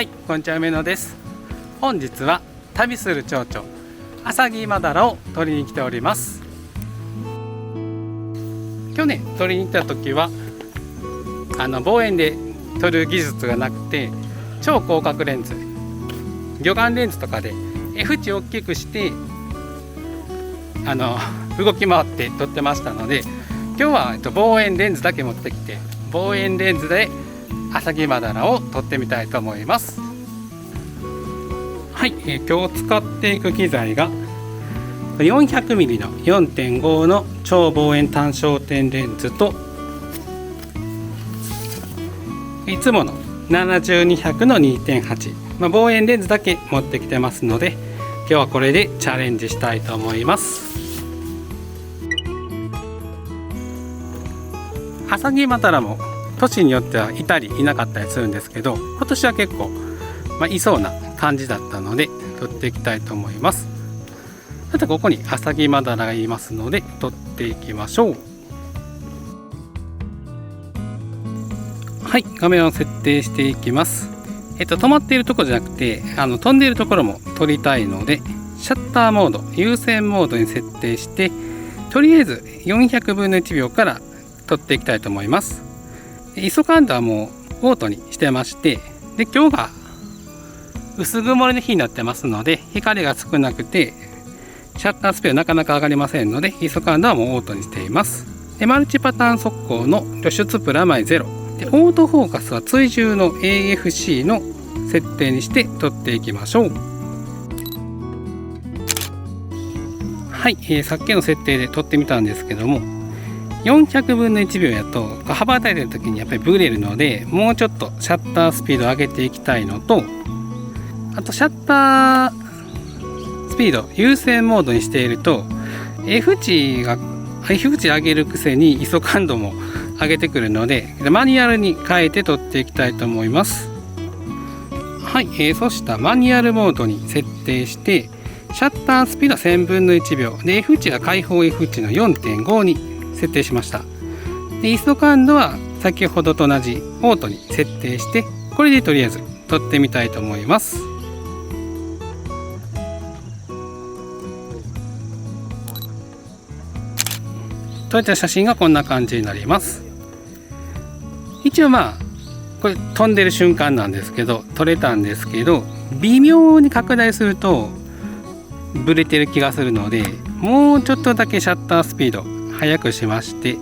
はい、こんにちは、梅野です。本日は旅する蝶々アサギマダラを取りに来ております。去年取りに行った時は望遠で撮る技術がなくて、超広角レンズ、魚眼レンズとかで F 値を大きくして動き回って撮ってましたので、今日は望遠レンズだけ持ってきて、望遠レンズでアサギマダラを撮ってみたいと思います。はい、今日使っていく機材が 400mm の 4.5 の超望遠単焦点レンズと、いつもの 70-200 の 2.8、望遠レンズだけ持ってきてますので、今日はこれでチャレンジしたいと思います。アサギマダラも年によってはいたりいなかったりするんですけど、今年は結構、いそうな感じだったので撮っていきたいと思います。あとここにアサギマダラがいますので撮っていきましょう。はい、画面を設定していきます。止まっているところじゃなくて飛んでいるところも撮りたいので、シャッターモード、優先モードに設定して、とりあえず400分の1秒から撮っていきたいと思います。ISO感度はもうオートにしてまして、で今日が薄曇りの日になってますので、光が少なくてシャッタースピードなかなか上がりませんので、ISO感度はもうオートにしています。でマルチパターン速攻の露出プラマイ0で、オートフォーカスは追従の AFC の設定にして撮っていきましょう。はい、さっきの設定で撮ってみたんですけども、400分の1秒やと羽ばたいてる時にやっぱりブレるので、もうちょっとシャッタースピードを上げていきたいのと、あとシャッタースピード優先モードにしていると F 値上げるくせに ISO感度も上げてくるので、マニュアルに変えて撮っていきたいと思います。はい、そしたマニュアルモードに設定して、シャッタースピードは1000分の1秒で、 F 値は開放 F 値の 4.5 に設定しました。で ISO感度は先ほどと同じオートに設定して、これでとりあえず撮ってみたいと思います。撮れた写真がこんな感じになります。一応これ飛んでる瞬間なんですけど、撮れたんですけど、微妙に拡大するとブレてる気がするので、もうちょっとだけシャッタースピード速くしまして、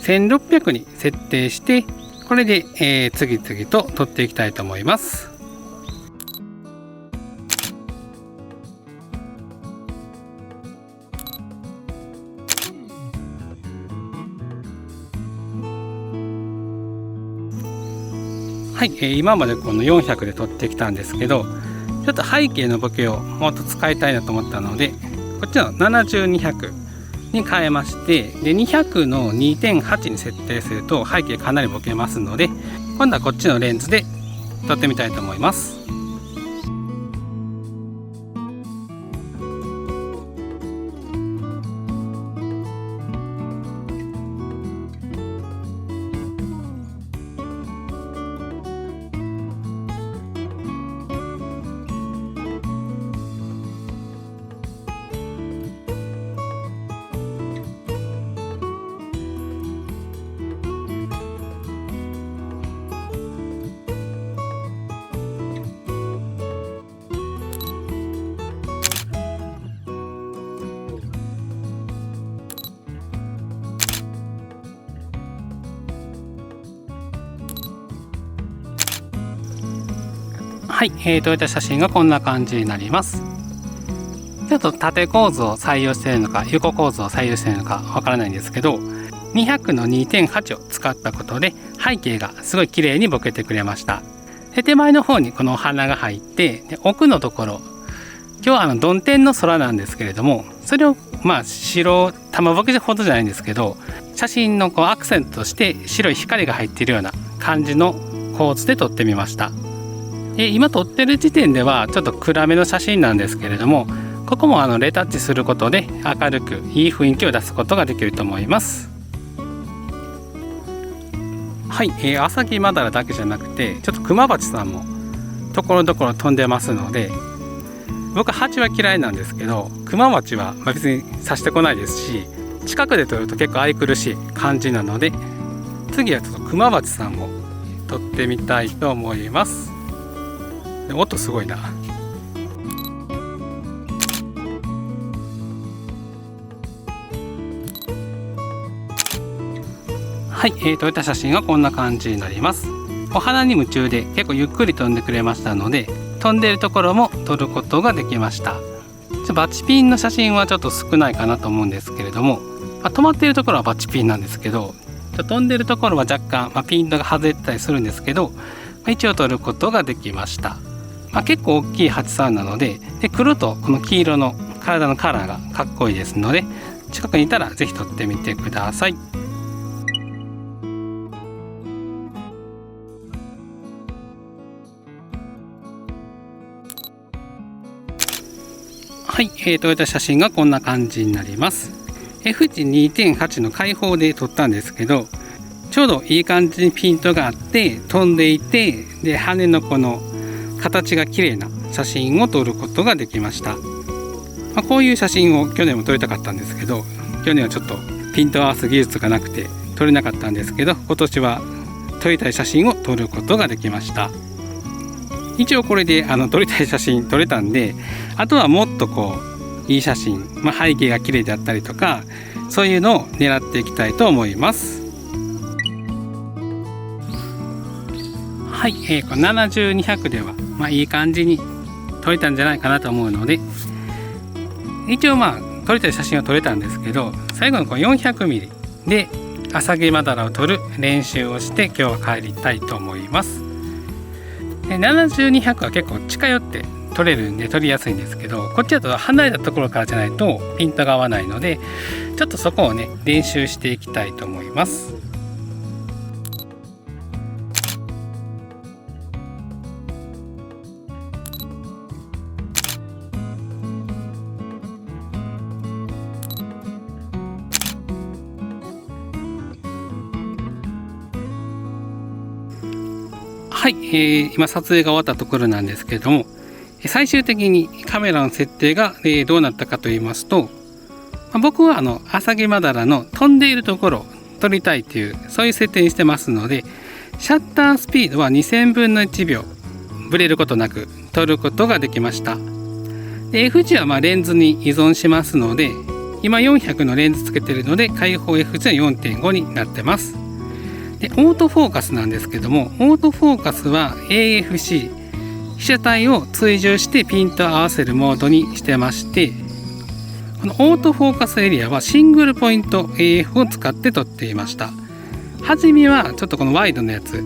1600に設定して、これで、次々と撮っていきたいと思います。はい、今までこの400で撮ってきたんですけど、ちょっと背景のボケをもっと使いたいなと思ったので、こっちの70-200に変えまして、で200の 2.8 に設定すると背景かなりボケますので、今度はこっちのレンズで撮ってみたいと思います。はい、撮れた写真がこんな感じになります。ちょっと縦構図を採用しているのか横構図を採用しているのかわからないんですけど、200の 2.8 を使ったことで背景がすごい綺麗にボケてくれました。で手前の方にこのお花が入って、で奥のところ、今日は曇天の空なんですけれども、それを白玉ボケほどじゃないんですけど、写真のアクセントとして白い光が入っているような感じの構図で撮ってみました。今撮ってる時点ではちょっと暗めの写真なんですけれども、ここもレタッチすることで明るくいい雰囲気を出すことができると思います。はい、アサギマダラだけじゃなくてちょっとクマバチさんもところどころ飛んでますので、僕はハチは嫌いなんですけどクマバチは別に刺してこないですし、近くで撮ると結構愛くるしい感じなので、次はちょっとクマバチさんを撮ってみたいと思います。音すごいな。はい、撮れた写真はこんな感じになります。お花に夢中で結構ゆっくり飛んでくれましたので、飛んでいるところも撮ることができました。バチピンの写真はちょっと少ないかなと思うんですけれども、止まっているところはバチピンなんですけど、飛んでいるところは若干、ピントが外れてたりするんですけど、一応撮ることができました。結構大きいハチさんなので、黒とこの黄色の体のカラーがかっこいいですので、近くにいたらぜひ撮ってみてください。はい、撮れた写真がこんな感じになります。富士 2.8 の開放で撮ったんですけど、ちょうどいい感じにピントがあって飛んでいて、で羽のこの形が綺麗な写真を撮ることができました。こういう写真を去年も撮りたかったんですけど、去年はちょっとピントを合わす技術がなくて撮れなかったんですけど、今年は撮りたい写真を撮ることができました。一応これで撮りたい写真撮れたんで、あとはもっといい写真、背景が綺麗であったりとか、そういうのを狙っていきたいと思います。はい、この70-200ではいい感じに撮れたんじゃないかなと思うので、一応撮りたい写真を撮れたんですけど、最後の400mm でアサギマダラを撮る練習をして今日は帰りたいと思います。70-200は結構近寄って撮れるんで撮りやすいんですけど、こっちだと離れたところからじゃないとピントが合わないので、ちょっとそこをね練習していきたいと思います。はい、今撮影が終わったところなんですけれども、最終的にカメラの設定がどうなったかと言いますと、僕はアサギマダラの飛んでいるところを撮りたいという、そういう設定にしてますので、シャッタースピードは2000分の1秒ブレることなく撮ることができました。で F 値はレンズに依存しますので、今400のレンズつけてるので開放 F 値は 4.5 になってます。でオートフォーカスなんですけども、オートフォーカスは AFC 被写体を追従してピントを合わせるモードにしてまして、このオートフォーカスエリアはシングルポイント AF を使って撮っていました。初めはちょっとこのワイドのやつ、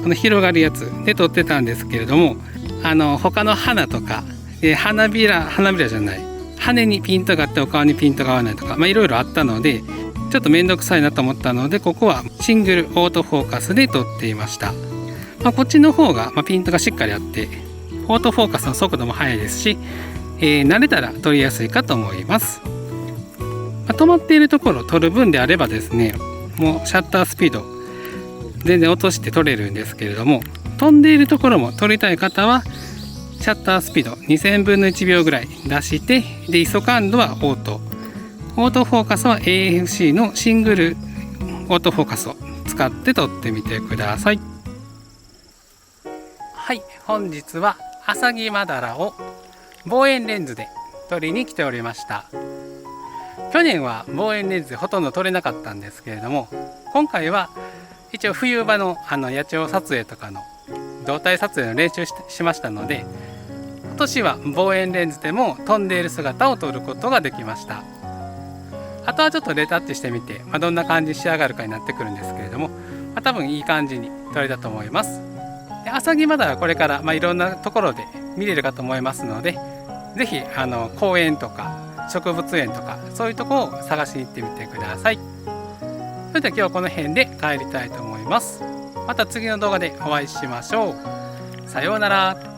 この広がるやつで撮ってたんですけれども、他の花とか花びらじゃない、羽にピントがあってお顔にピントが合わないとか、いろいろあったのでちょっと面倒くさいなと思ったので、ここはシングルオートフォーカスで撮っていました。こっちの方がピントがしっかりあって、オートフォーカスの速度も速いですし、慣れたら撮りやすいかと思います。止まっているところを撮る分であればですね、もうシャッタースピード全然落として撮れるんですけれども、飛んでいるところも撮りたい方はシャッタースピード2000分の1秒ぐらい出して、で ISO 感度はオートフォーカスは AFC のシングルオートフォーカスを使って撮ってみてください。はい、本日はアサギマダラを望遠レンズで撮りに来ておりました。去年は望遠レンズでほとんど撮れなかったんですけれども、今回は一応冬場の野鳥撮影とかの動体撮影の練習しましたので、今年は望遠レンズでも飛んでいる姿を撮ることができました。あとはちょっとレタッチしてみて、どんな感じに仕上がるかになってくるんですけれども、多分いい感じに撮れたと思います。でアサギマダラはこれからいろんなところで見れるかと思いますので、ぜひ公園とか植物園とかそういうところを探しに行ってみてください。それでは今日はこの辺で帰りたいと思います。また次の動画でお会いしましょう。さようなら。